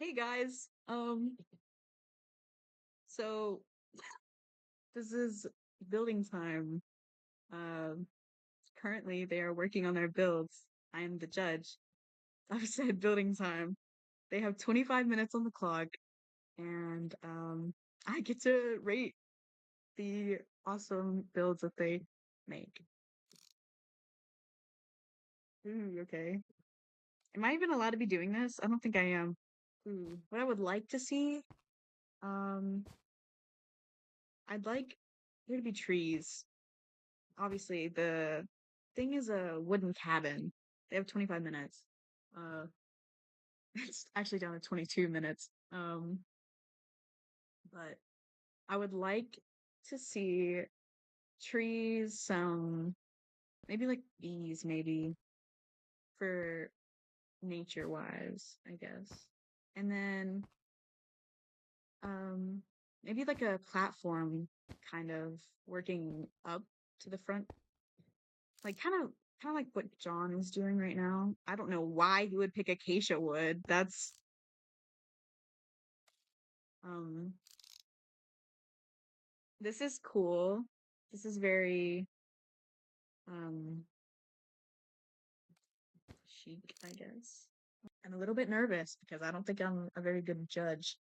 Hey guys. So this is building time. Um, Currently they are working on their builds. I am the judge. I've said building time. They have 25 minutes on the clock, and I get to rate the awesome builds that they make. Ooh, okay. Am I even allowed to be doing this? I don't think I am. Ooh, what I would like to see, um, I'd like there to be trees. Obviously the thing is a wooden cabin. They have 25 minutes. Uh it's actually down to 22 minutes. But I would like to see trees, some maybe like bees maybe for nature wise, I guess. And then um maybe like a platform kind of working up to the front, like kind of like what John is doing right now. I don't know why he would pick acacia wood. That's um this is cool. This is very um chic, I guess. I'm a little bit nervous because I don't think I'm a very good judge.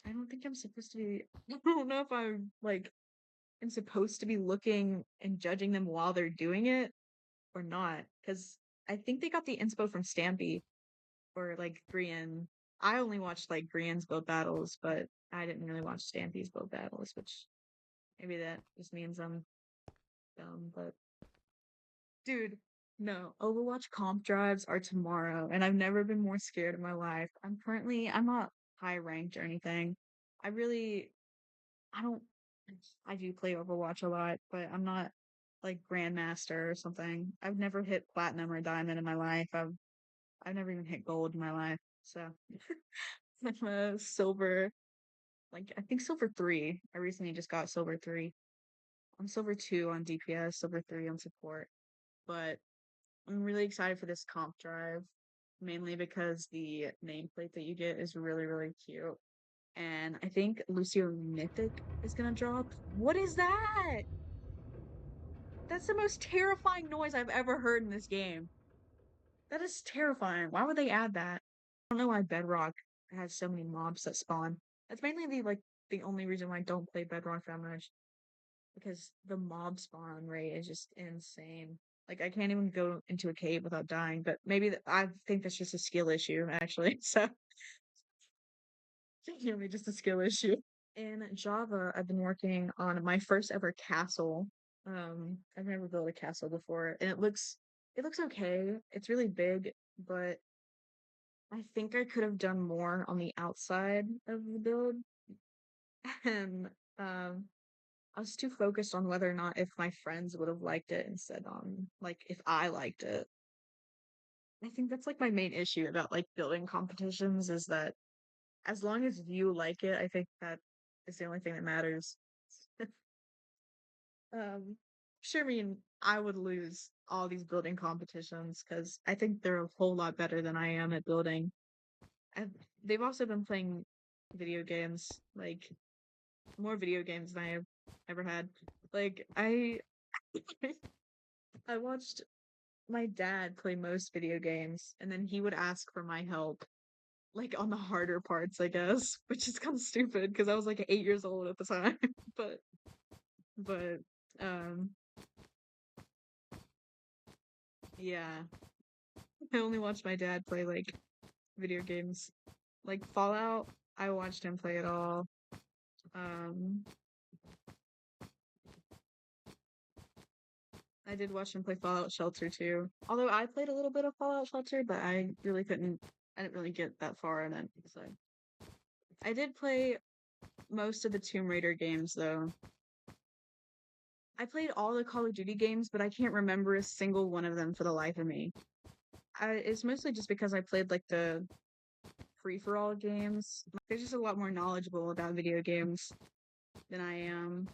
I don't think I'm supposed to be I don't know if I'm like I'm supposed to be looking and judging them while they're doing it or not. Because I think they got the inspo from Stampy or like Brienne. I only watched like Brienne's build battles, but I didn't really watch Stampy's build battles, which maybe that just means I'm dumb. But dude, no, Overwatch comp drives are tomorrow, and I've never been more scared in my life. I'm not high ranked or anything. I really, I don't, I do play Overwatch a lot, but I'm not like Grandmaster or something. I've never hit platinum or diamond in my life. I've never even hit gold in my life. So I'm a silver, like I think silver three. I recently just got silver three. I'm silver two on DPS, silver three on support. But I'm really excited for this comp drive, mainly because the nameplate that you get is really, really cute. And I think Lucio Mythic is gonna drop. What is that? That's the most terrifying noise I've ever heard in this game. That is terrifying. Why would they add that? I don't know why Bedrock has so many mobs that spawn. That's mainly the only reason why I don't play Bedrock that much. Because the mob spawn rate is just insane. Like I can't even go into a cave without dying, but I think that's just a skill issue actually. So genuinely just a skill issue. In Java, I've been working on my first ever castle. I've never built a castle before, and it looks okay. It's really big, but I think I could have done more on the outside of the build. And I was too focused on whether or not if my friends would have liked it instead on like if I liked it. I think that's like my main issue about like building competitions is that as long as you like it, I think that is the only thing that matters. Sure, I mean, I would lose all these building competitions because I think they're a whole lot better than I am at building. And they've also been playing video games, like more video games than I have ever had. Like I watched my dad play most video games, and then he would ask for my help, like on the harder parts, I guess, which is kind of stupid because I was like 8 years old at the time. But but um yeah, I only watched my dad play like video games, like Fallout. I watched him play it all. Um, I did watch him play Fallout Shelter too. Although I played a little bit of Fallout Shelter, but I really couldn't. I didn't really get that far in it. So I did play most of the Tomb Raider games though. I played all the Call of Duty games, but I can't remember a single one of them for the life of me. It's mostly just because I played like the free for all games. They're just a lot more knowledgeable about video games than I am.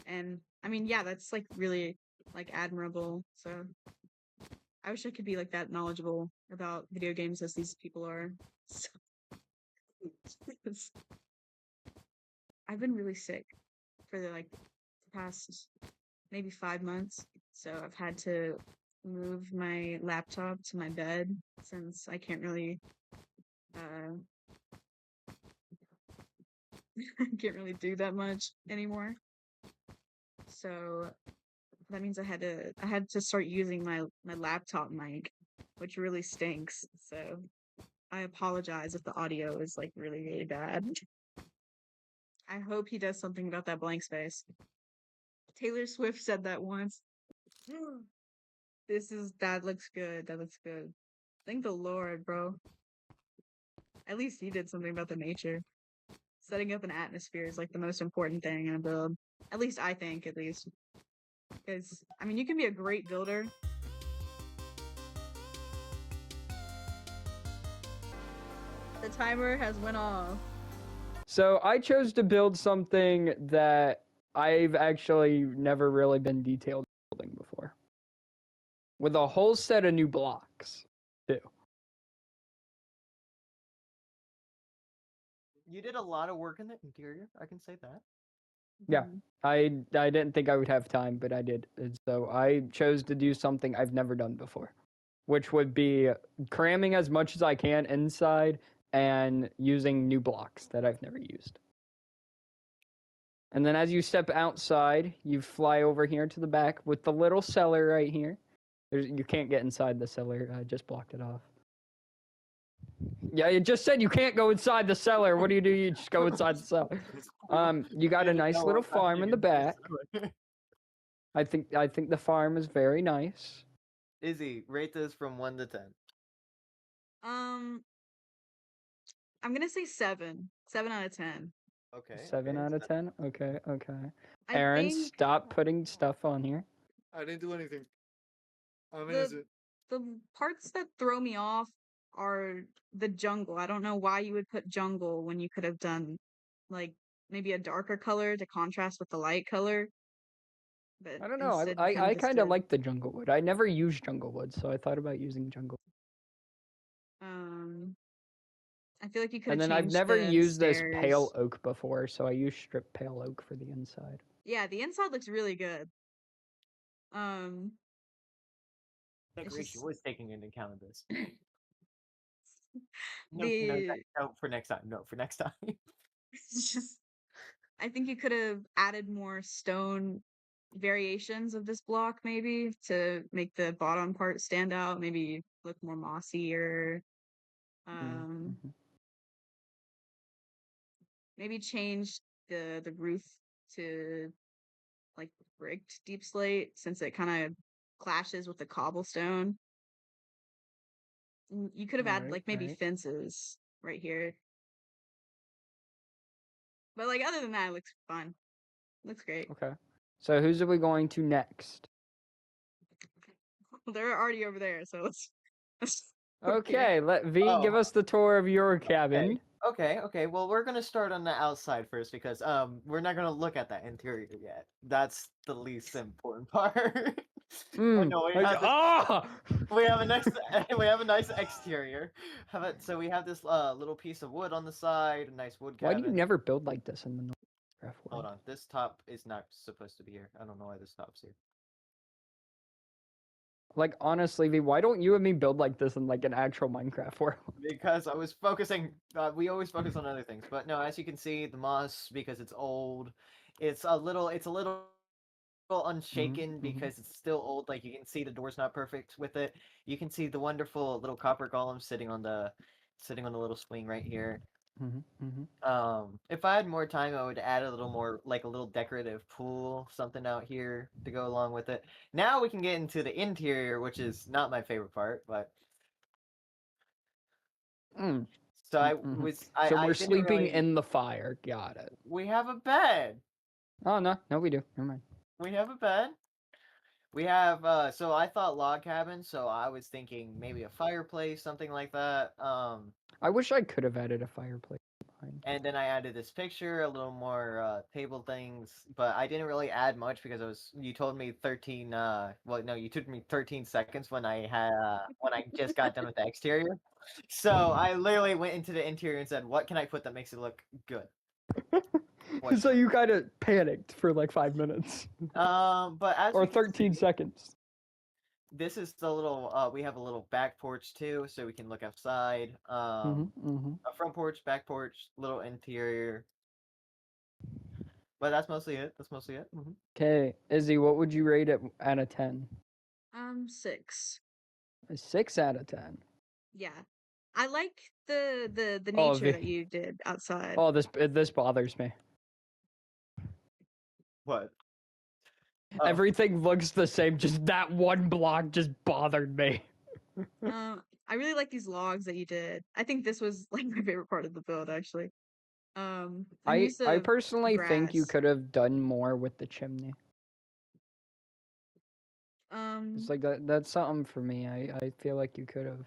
And I mean, yeah, that's like really like admirable. So I wish I could be like that knowledgeable about video games as these people are. So, because I've been really sick for the past maybe 5 months. So I've had to move my laptop to my bed since I can't really uh I can't really do that much anymore. So that means I had to start using my laptop mic, which really stinks. So I apologize if the audio is like really, really bad. I hope he does something about that blank space. Taylor Swift said that once. That looks good. That looks good. Thank the Lord, bro. At least he did something about the nature. Setting up an atmosphere is like the most important thing in a build. At least I think, at least. Because, I mean, you can be a great builder. The timer has went off. So I chose to build something that I've actually never really been detailed building before. With a whole set of new blocks, too. You did a lot of work in the interior, I can say that. Yeah, I didn't think I would have time, but I did. And so I chose to do something I've never done before, which would be cramming as much as I can inside and using new blocks that I've never used. And then as you step outside, you fly over here to the back with the little cellar right here. You can't get inside the cellar. I just blocked it off. Yeah, it just said you can't go inside the cellar. What do? You just go inside the cellar. You got a nice little farm in the back. I think the farm is very nice. Izzy, rate this from 1 to 10. I'm gonna say 7. 7 out of 10. Okay. 7 out of 10? Okay. I stop putting stuff on here. I didn't do anything. The parts that throw me off are the jungle. I don't know why you would put jungle when you could have done like maybe a darker color to contrast with the light color. But I don't know. instead I just kind of did, like the jungle wood. I never used jungle wood, so I thought about using jungle. I feel like you could And have then I've changed never the used this stairs. pale oak before, so I used strip pale oak for the inside. Yeah, the inside looks really good. Decoration was taking into account of this. No, For next time. No, for next time. it's just I think you could have added more stone variations of this block maybe to make the bottom part stand out, maybe look more mossy or maybe change the roof to like bricked deep slate since it kind of clashes with the cobblestone. You could have added like maybe fences right here. But like other than that, it looks fun. Looks great. Okay. So who's are we going to next? They're already over there, so let's Okay, let V give us the tour of your cabin. Okay. Well, we're gonna start on the outside first because we're not gonna look at that interior yet. That's the least important part. No, we have a nice exterior. So we have this little piece of wood on the side, a nice wood cabin. Why do you never build like this in the Minecraft world? Hold on, this top is not supposed to be here. I don't know why this top's here. Like honestly, V, why don't you and me build like this in like an actual Minecraft world? Because I was focusing. We always focus on other things, but no. As you can see, the moss because it's old, it's a little unshaken because it's still old. Like you can see the door's not perfect with it. You can see the wonderful little copper golem sitting on the little swing right here. If I had more time, I would add a little more, like a little decorative pool, something out here to go along with it. Now we can get into the interior, which is not my favorite part, but. So we're sleeping in the fire. Got it. We have a bed. Oh no, we do. Never mind. We have a bed. We have so I thought log cabin, so I was thinking maybe a fireplace, something like that. I wish I could have added a fireplace behind. And then I added this picture, a little more table things, but I didn't really add much because you told me 13 well no, you took me 13 seconds when I just got done with the exterior. So I literally went into the interior and said, "What can I put that makes it look good?" So you kind of panicked for like 5 minutes. But as or we can 13 see, seconds. this is the little we have a little back porch too, so we can look outside. A front porch, back porch, little interior. But that's mostly it. That's mostly it. Okay, Izzy, what would you rate it out of 10? 6. A 6 out of 10. Yeah. I like the Oh, nature that you did outside. Oh, this bothers me. What? Oh. Everything looks the same. Just that one block just bothered me. I really like these logs that you did. I think this was like my favorite part of the build, actually. I personally think you could have done more with the chimney. It's like that's something for me. I feel like you could have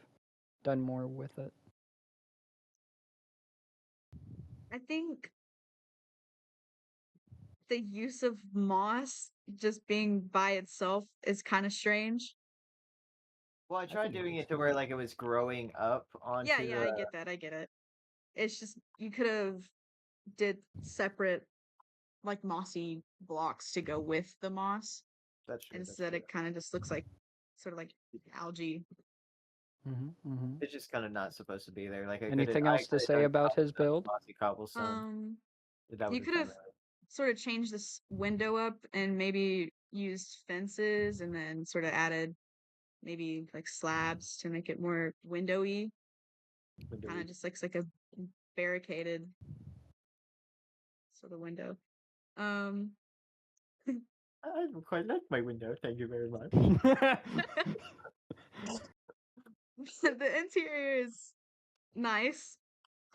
done more with it. I think the use of moss just being by itself is kind of strange. Well, I tried doing it to where like it was growing up onto Yeah, I get that. I get it. It's just you could have did separate like mossy blocks to go with the moss. That's true. Instead, it kind of just looks like sort of like algae. It's just kind of not supposed to be there. Like anything else to say about his build? You could have sort of changed this window up and maybe used fences and then sort of added maybe like slabs to make it more windowy. Kind of just looks like a barricaded sort of window. I quite like my window. Thank you very much. The interior is nice.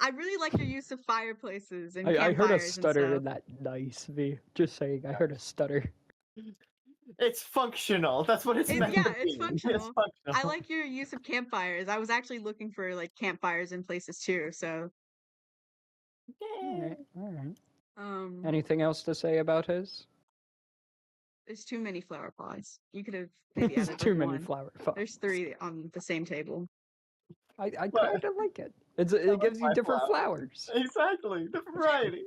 I really like your use of fireplaces and I heard a stutter in that nice V. Just saying, I heard a stutter. It's functional. That's what it's meant to be. It's functional. I like your use of campfires. I was actually looking for like campfires in places too, so. All right. Anything else to say about his? There's too many flower pots. You could have maybe There's added too like many one. flower pots. There's 3 on the same table. I kind of like it. It gives you different flowers. Exactly, the variety.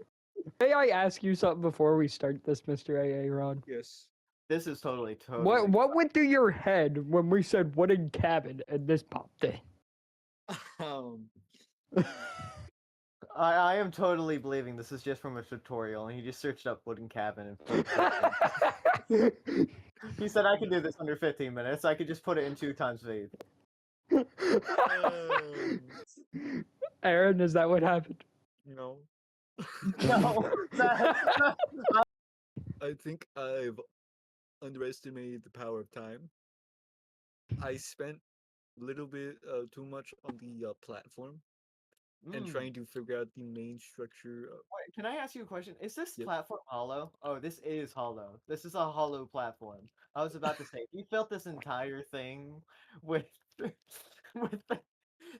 May I ask you something before we start this, Mr. AA Ron? Yes. This is totally. What went through your head when we said wooden cabin and this popped in? I am totally believing this is just from a tutorial, and he just searched up wooden cabin and he said I can do this under 15 minutes. I could just put it in 2 times speed. Aaron, is that what happened? No. No. I think I've underestimated the power of time. I spent a little bit too much on the platform and trying to figure out the main structure. Wait, can I ask you a question? Is this platform hollow? Oh, this is hollow. This is a hollow platform. I was about to say, you built this entire thing with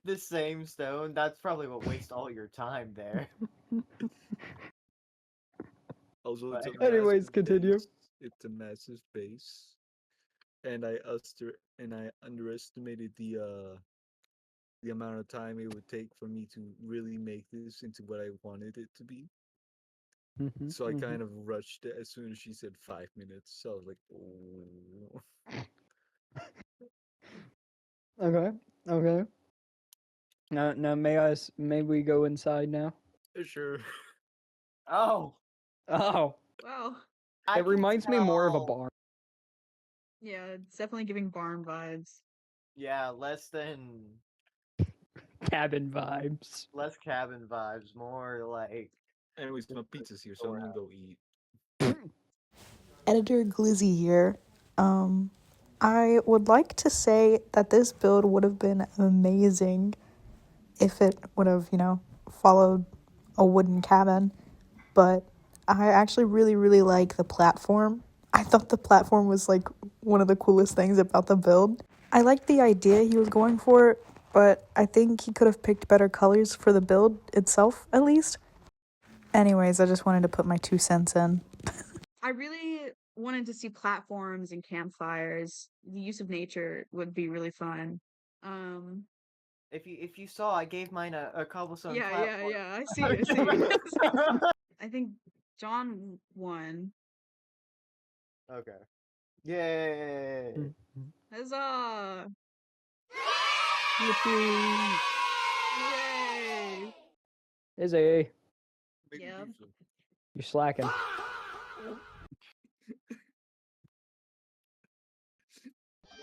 the same stone. That's probably what wastes all your time there. Also, anyways, continue. It's a massive base, and I underestimated the amount of time it would take for me to really make this into what I wanted it to be. So I kind of rushed it as soon as she said 5 minutes. So I was like, oh. Okay. Now may we go inside now? Sure. Oh. Wow. It reminds me more of a barn. Yeah, it's definitely giving barn vibes. Yeah, less than cabin vibes. Less cabin vibes, more like. Anyways, my pizza's here, so I'm gonna go eat. Editor Glizzy here. I would like to say that this build would have been amazing if it would have, followed a wooden cabin. But I actually really, really like the platform. I thought the platform was, one of the coolest things about the build. I liked the idea he was going for, but I think he could have picked better colors for the build itself, at least. Anyways, I just wanted to put my 2 cents in. I really wanted to see platforms and campfires. The use of nature would be really fun. If you saw, I gave mine a cobblestone platform. Yeah. I see. I think John won. Okay. Yay! Huzzah! Yippee! Yay! Izzy, Yep. you're slacking.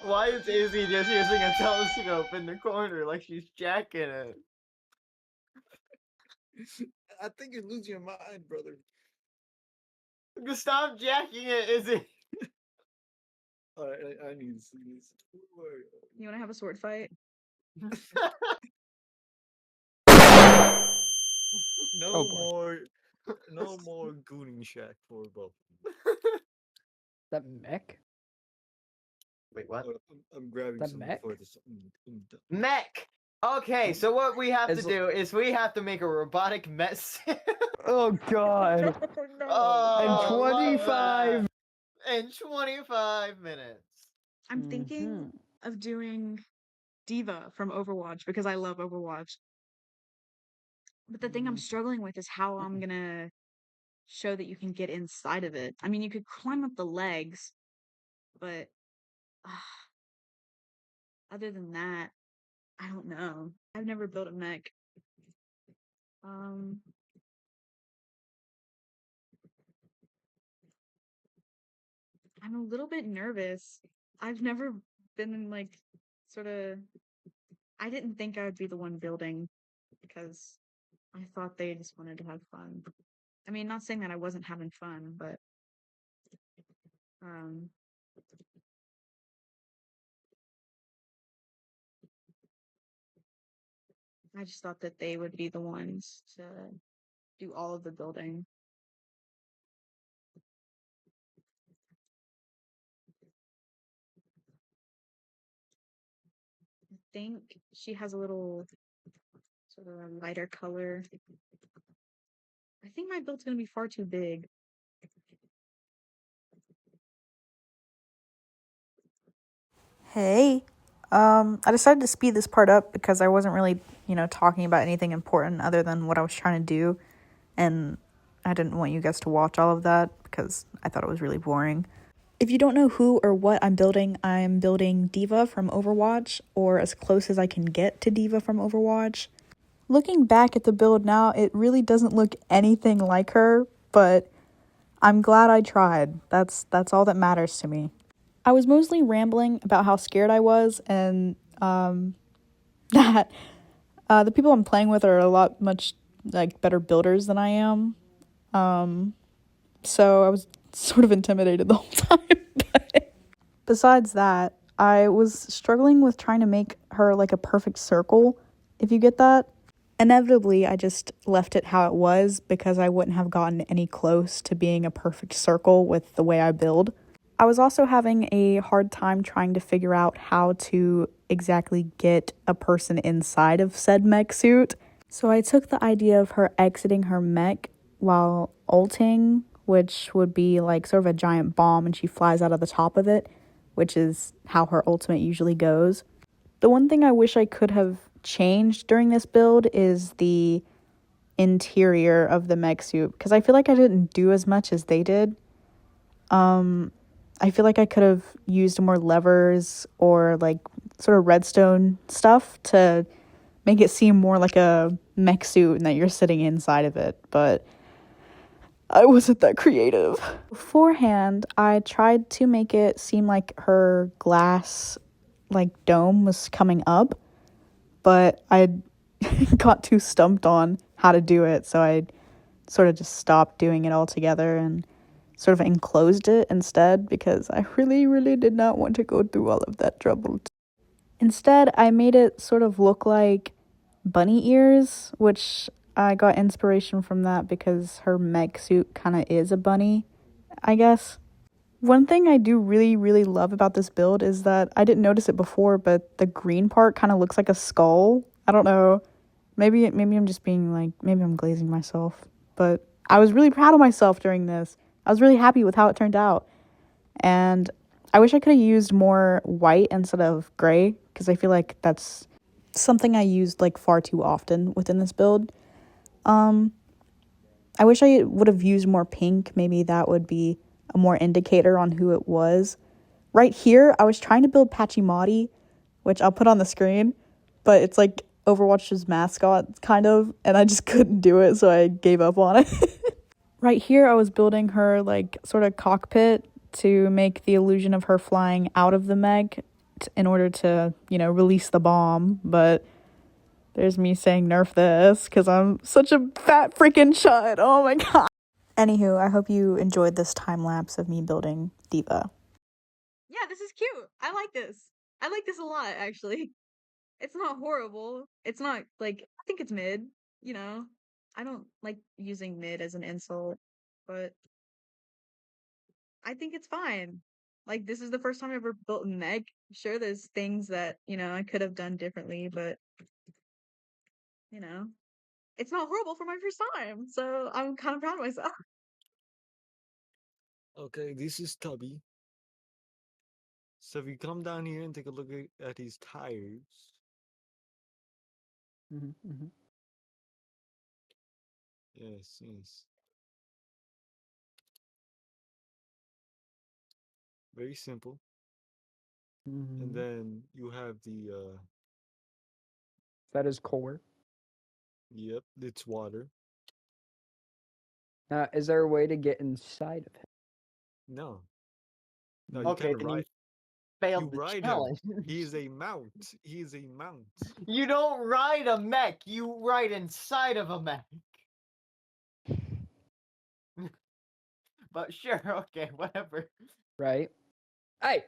Why is Izzy just using a telescope in the corner like she's jacking it? I think you're losing your mind, brother. Stop jacking it, Izzy! Alright, I need to see this. You want to have a sword fight? No more gooning shack for both. That mech? Wait, what? I'm grabbing That some mech? before this. Mech! Okay, so what we have to do is we have to make a robotic mech. Oh god. Oh, And 25. in 25 minutes. I'm thinking of doing Diva from Overwatch because I love Overwatch. But the thing I'm struggling with is how I'm gonna show that you can get inside of it. I mean, you could climb up the legs, but other than that, I don't know. I've never built a mech. I'm a little bit nervous. I've never been in like sort of. I didn't think I would be the one building because I thought they just wanted to have fun. I mean, not saying that I wasn't having fun, but um I just thought that they would be the ones to do all of the building. I think she has a little sort of a lighter color. I think my build's gonna be far too big. Hey, I decided to speed this part up because I wasn't really, talking about anything important other than what I was trying to do, and I didn't want you guys to watch all of that because I thought it was really boring. If you don't know who or what I'm building Diva from Overwatch, or as close as I can get to Diva from Overwatch. Looking back at the build now, it really doesn't look anything like her, but I'm glad I tried. That's all that matters to me. I was mostly rambling about how scared I was and that the people I'm playing with are much better builders than I am. So I was sort of intimidated the whole time. But besides that, I was struggling with trying to make her like a perfect circle, if you get that. Inevitably, I just left it how it was because I wouldn't have gotten any close to being a perfect circle with the way I build. I was also having a hard time trying to figure out how to exactly get a person inside of said mech suit. So I took the idea of her exiting her mech while ulting, which would be like sort of a giant bomb and she flies out of the top of it, which is how her ultimate usually goes. The one thing I wish I could have changed during this build is the interior of the mech suit, because I feel like I didn't do as much as they did. I feel like I could have used more levers or like sort of redstone stuff to make it seem more like a mech suit and that you're sitting inside of it, but I wasn't that creative. Beforehand, I tried to make it seem like her glass dome was coming up, but I got too stumped on how to do it, so I sort of just stopped doing it altogether and sort of enclosed it instead because I really, really did not want to go through all of that trouble. Instead, I made it sort of look like bunny ears, which I got inspiration from that because her mech suit kind of is a bunny, I guess. One thing I do really, really love about this build is that I didn't notice it before, but the green part kind of looks like a skull. I don't know. Maybe I'm just being like, maybe I'm glazing myself. But I was really proud of myself during this. I was really happy with how it turned out. And I wish I could have used more white instead of gray, because I feel like that's something I used like far too often within this build. I wish I would have used more pink. Maybe that would be a more indicator on who it was. Right here, I was trying to build Pachimati, which I'll put on the screen, but it's like Overwatch's mascot, kind of, and I just couldn't do it, so I gave up on it. Right here, I was building her, like, sort of cockpit to make the illusion of her flying out of the mech in order to, release the bomb, but there's me saying nerf this, because I'm such a fat freaking chud. Oh my god. Anywho, I hope you enjoyed this time lapse of me building Diva. Yeah, this is cute. I like this. I like this a lot, actually. It's not horrible. It's not like I think it's mid, you know. I don't like using mid as an insult, but I think it's fine. Like this is the first time I ever built a mech. Sure, there's things that, I could have done differently, but you know, it's not horrible for my first time. So I'm kind of proud of myself. Okay, this is Tubby. So if you come down here and take a look at his tires. Yes, yes. Very simple. And then you have the That is core. Yep, it's water. Is there a way to get inside of him? No. No, you Okay, can't then you ride. failed You the ride him. challenge. He is a mount. He is a mount. You don't ride a mech. You ride inside of a mech. But sure, okay, whatever. Right? Hey!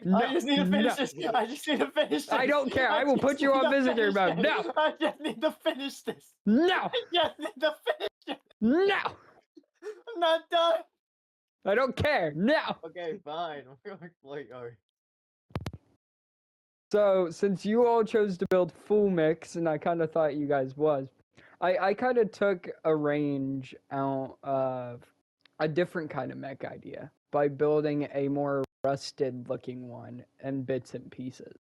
No, I just need to finish no. this. I just need to finish this. I don't care. I will just put you need on to visitor finish mode. this. No! I just need to finish this. No! I just need to finish it. No! I'm not done. I don't care. No! Okay, fine. Wait, all right. So, since you all chose to build full mix, and I kind of thought you guys was, I kind of took a range out of a different kind of mech idea by building a more rusted looking one in bits and pieces.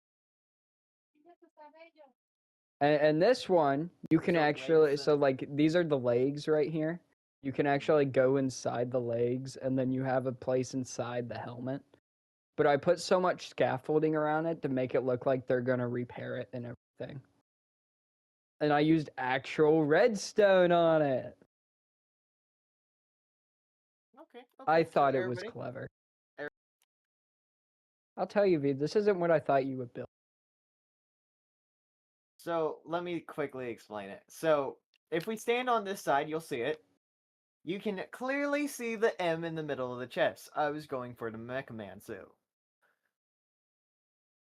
And this one, you can So actually, legs so and- like these are the legs right here. You can actually go inside the legs, and then you have a place inside the helmet. But I put so much scaffolding around it to make it look like they're going to repair it and everything. And I used actual redstone on it. Okay. I So thought it was everybody- clever. I'll tell you, V, this isn't what I thought you would build. So let me quickly explain it. So if we stand on this side, you'll see it. You can clearly see the M in the middle of the chest. I was going for the Mecha Man suit.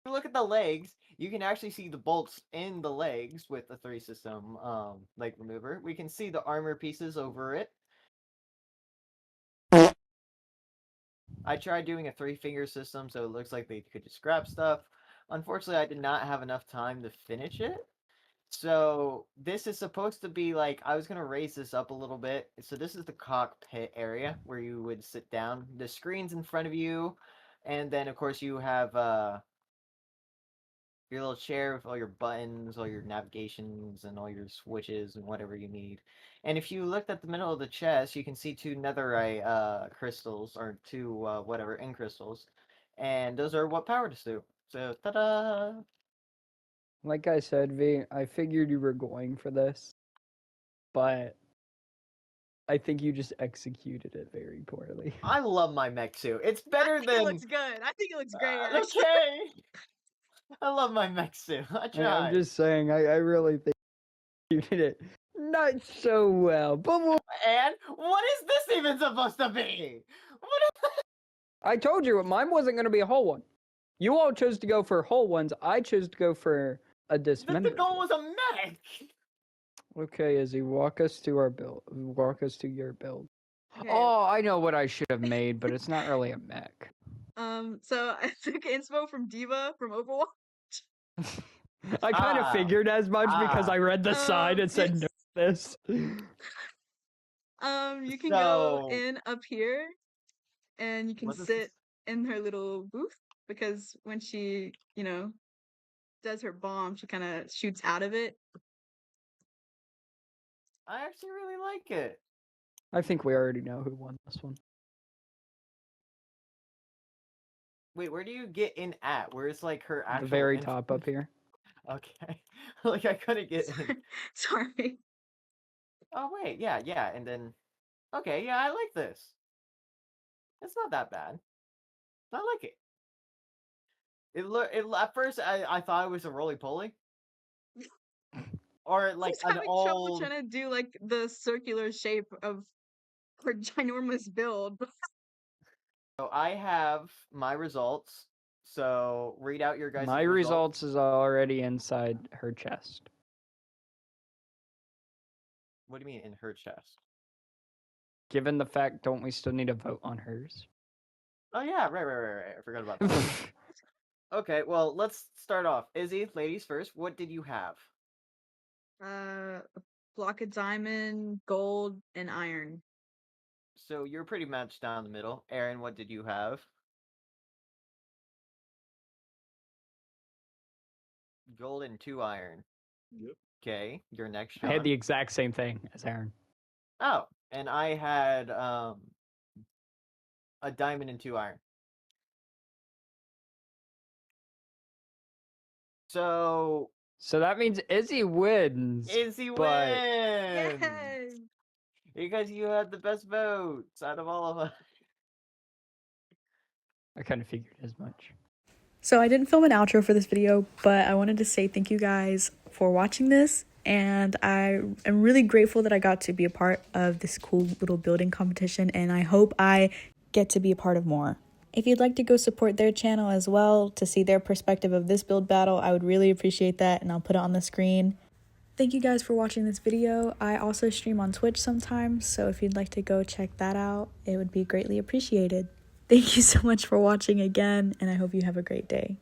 If you look at the legs, you can actually see the bolts in the legs with the 3 system leg remover. We can see the armor pieces over it. I tried doing a 3-finger system, so it looks like they could just grab stuff. Unfortunately, I did not have enough time to finish it. So this is supposed to be like, I was going to raise this up a little bit. So this is the cockpit area where you would sit down. The screen's in front of you. And then, of course, you have your little chair with all your buttons, all your navigations, and all your switches and whatever you need. And if you looked at the middle of the chest, you can see 2 netherite crystals, or 2 whatever, end crystals. And those are what power this do. So, ta-da! Like I said, V, I figured you were going for this, but I think you just executed it very poorly. I love my mech suit. It's better I think than. it looks good. I think it looks great. Actually. Okay. I love my mech suit. I tried. I'm just saying, I really think you did it not so well. But And what is this even supposed to be? What is... I told you mine wasn't going to be a whole one. You all chose to go for whole ones. I chose to go for a dismembered. The goal was a mech. Okay, Izzy, walk us to our build. Walk us to your build. Okay. Oh, I know what I should have made, but it's not really a mech. So I took inspo from Diva from Overwatch. I kind of figured as much because I read the side and said no yes. this. You can go in up here and you can sit in her little booth because when she, you know, does her bomb, she kind of shoots out of it. I actually really like it. I think we already know who won this one. Wait, where do you get in at? Where's like her actual? The very top up here. Okay, like I couldn't get in. Sorry. Oh wait, yeah, and then okay, yeah, I like this. It's not that bad. I like it. It at first I thought it was a roly poly. Or like He's an having trouble old. trying to do like the circular shape of her ginormous build. So I have my results. So read out your guys' My results is already inside her chest. What do you mean in her chest? Given the fact, don't we still need to vote on hers? Oh yeah, right. I forgot about that. Okay, well let's start off. Izzy, ladies first. What did you have? A block of diamond, gold, and iron. So you're pretty much down the middle. Aaron, what did you have? Gold and 2 iron. Yep. Okay, you're next, I had Sean. the exact same thing as Aaron. Oh, and I had a diamond and 2 iron. So that means Izzy wins. Izzy but... wins! Yay! Because you had the best votes out of all of us. I kind of figured as much. So I didn't film an outro for this video, but I wanted to say thank you guys for watching this. And I am really grateful that I got to be a part of this cool little building competition. And I hope I get to be a part of more. If you'd like to go support their channel as well to see their perspective of this build battle, I would really appreciate that. And I'll put it on the screen. Thank you guys for watching this video. I also stream on Twitch sometimes, so if you'd like to go check that out, it would be greatly appreciated. Thank you so much for watching again, and I hope you have a great day.